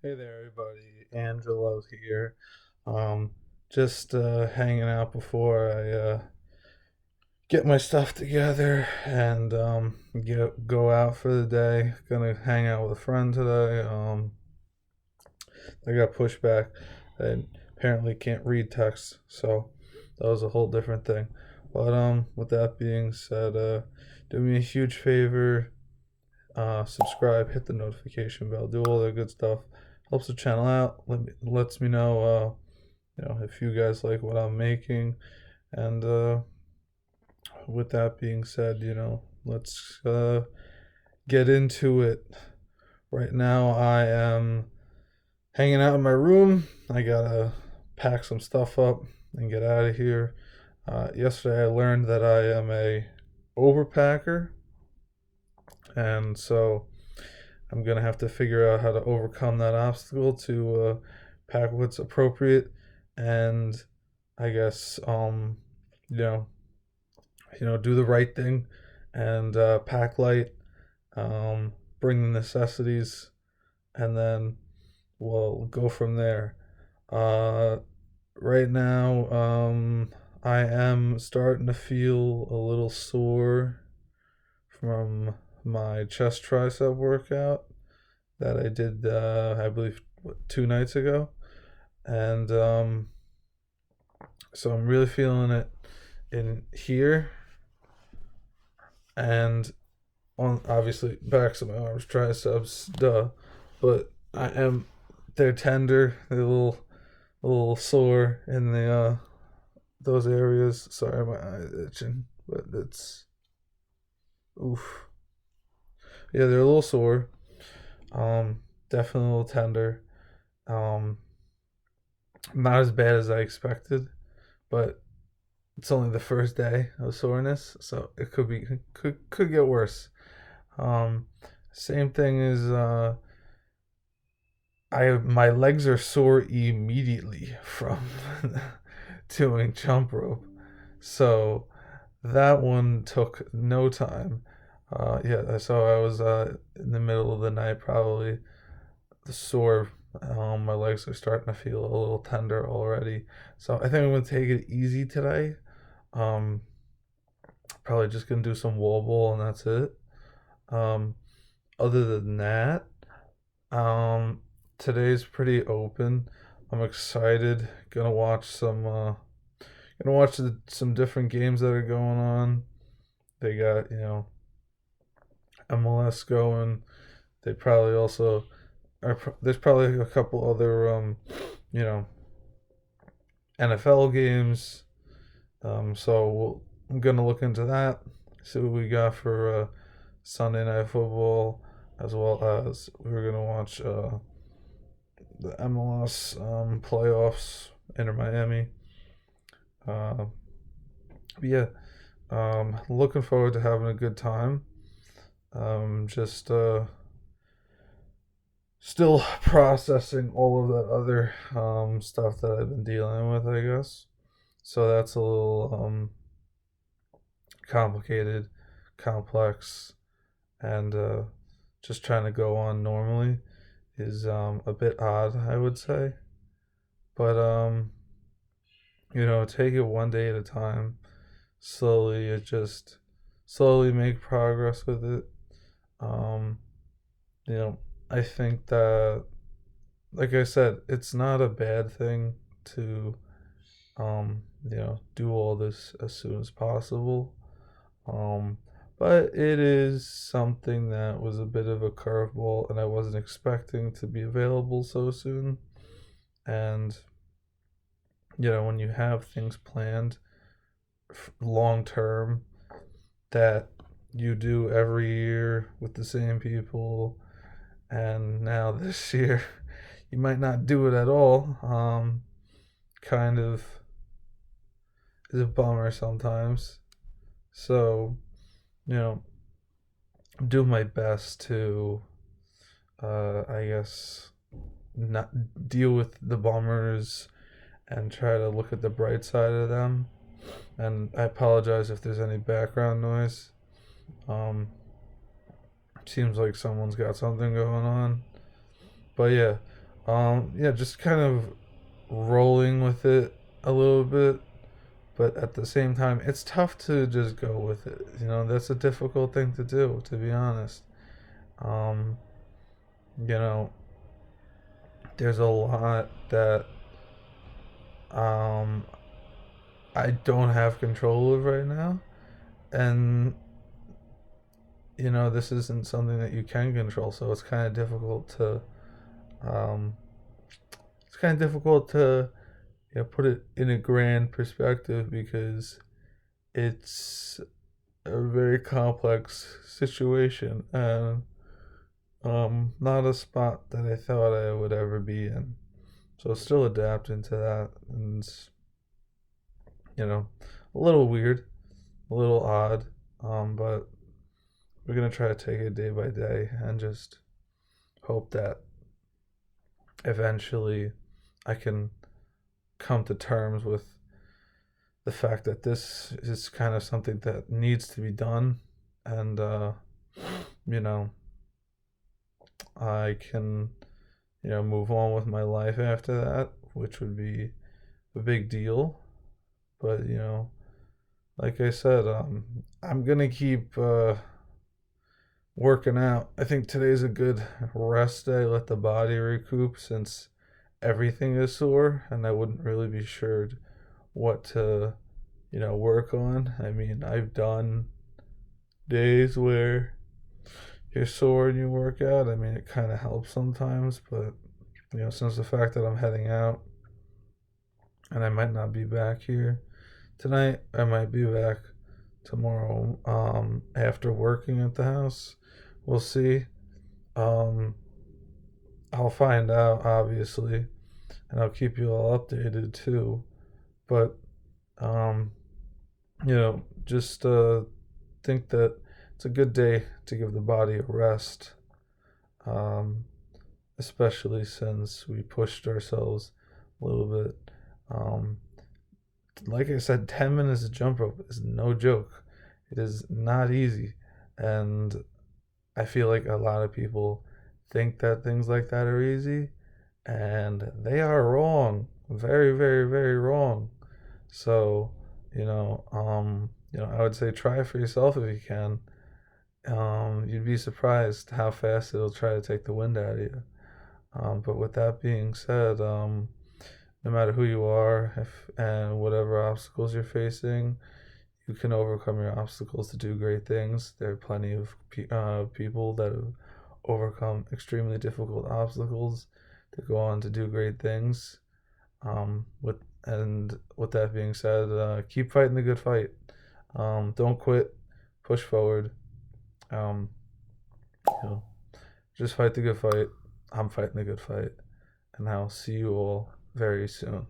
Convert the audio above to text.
Hey there, everybody. Angelo here. Um, just hanging out before I get my stuff together and go out for the day. Gonna hang out with a friend today. I got pushed back. I apparently can't read text, so that was a whole different thing. But with that being said, do me a huge favor. Subscribe, hit the notification bell, do all that good stuff. Helps the channel out. Lets me know, if you guys like what I'm making. And with that being said, let's get into it. Right now, I am hanging out in my room. I gotta pack some stuff up and get out of here. Yesterday, I learned that I am a overpacker, and so I'm gonna have to figure out how to overcome that obstacle to pack what's appropriate, and I guess you know do the right thing and pack light, bring the necessities, and then we'll go from there. Uh, right now, I am starting to feel a little sore from my chest tricep workout that I did, I believe, 2 nights ago, and so I'm really feeling it in here, and on obviously backs of my arms, triceps, duh, but they're tender, they're a little sore in the those areas. Sorry, my eyes itching, but it's oof. Yeah, they're a little sore. Definitely a little tender. Um, Not as bad as I expected, but it's only the first day of soreness, so it could get worse. Um, Same thing is my legs are sore immediately from doing jump rope, so that one took no time. Yeah, so I was in the middle of the night, probably sore. My legs are starting to feel a little tender already, so I think I'm gonna take it easy today. Um, Probably just gonna do some wall ball and that's it. Um, Other than that, um, today's pretty open. I'm excited. Gonna watch some different games that are going on. They got MLS going. They probably also there's probably a couple other you know NFL games. I'm gonna look into that. See what we got for Sunday Night Football, as well as we're gonna watch the MLS playoffs, Inter Miami. Uh, yeah, looking forward to having a good time. Just still processing all of that other stuff that I've been dealing with, I guess. So that's a little complicated, complex, and just trying to go on normally is a bit odd, I would say. But take it one day at a time. Slowly make progress with it. Um, you know, I think that, like I said, it's not a bad thing to do all this as soon as possible. Um, but it is something that was a bit of a curveball, and I wasn't expecting to be available so soon. And when you have things planned long term that you do every year with the same people, and now this year you might not do it at all, kind of is a bummer sometimes. So, you know, do my best to, I guess, not deal with the bummers and try to look at the bright side of them. And I apologize if there's any background noise. Um, Seems like someone's got something going on. But yeah, Yeah, just kind of rolling with it a little bit, but at the same time, it's tough to just go with it. That's a difficult thing to do, to be honest. Um, you know, there's a lot that um, I don't have control of right now, and this isn't something that you can control, so um, it's kind of difficult to put it in a grand perspective because it's a very complex situation and not a spot that I thought I would ever be in. So still adapting to that, and you know, a little weird, a little odd, but we're gonna try to take it day by day and just hope that eventually I can come to terms with the fact that this is kind of something that needs to be done, and you know, I can move on with my life after that, which would be a big deal. But like I said, I'm gonna keep working out. I think today's a good rest day. Let the body recoup since everything is sore, and I wouldn't really be sure what to work on. I mean, I've done days where you're sore and you work out. I mean, it kind of helps sometimes, but since the fact that I'm heading out and I might not be back here tonight, I might be back tomorrow after working at the house. We'll see. Um, I'll find out, obviously, and I'll keep you all updated too. But, um, just think that it's a good day to give the body a rest, um, especially since we pushed ourselves a little bit. Um, like I said, 10 minutes of jump rope is no joke. It is not easy. And I feel like a lot of people think that things like that are easy, and they are wrong. Very, very, very wrong. So, I would say try it for yourself if you can. You'd be surprised how fast it'll try to take the wind out of you. But with that being said, no matter who you are, if and whatever obstacles you're facing, you can overcome your obstacles to do great things. There are plenty of people that have overcome extremely difficult obstacles to go on to do great things. With that being said, keep fighting the good fight. Don't quit. Push forward. Um, you know, just fight the good fight. I'm fighting the good fight, and I'll see you all very soon.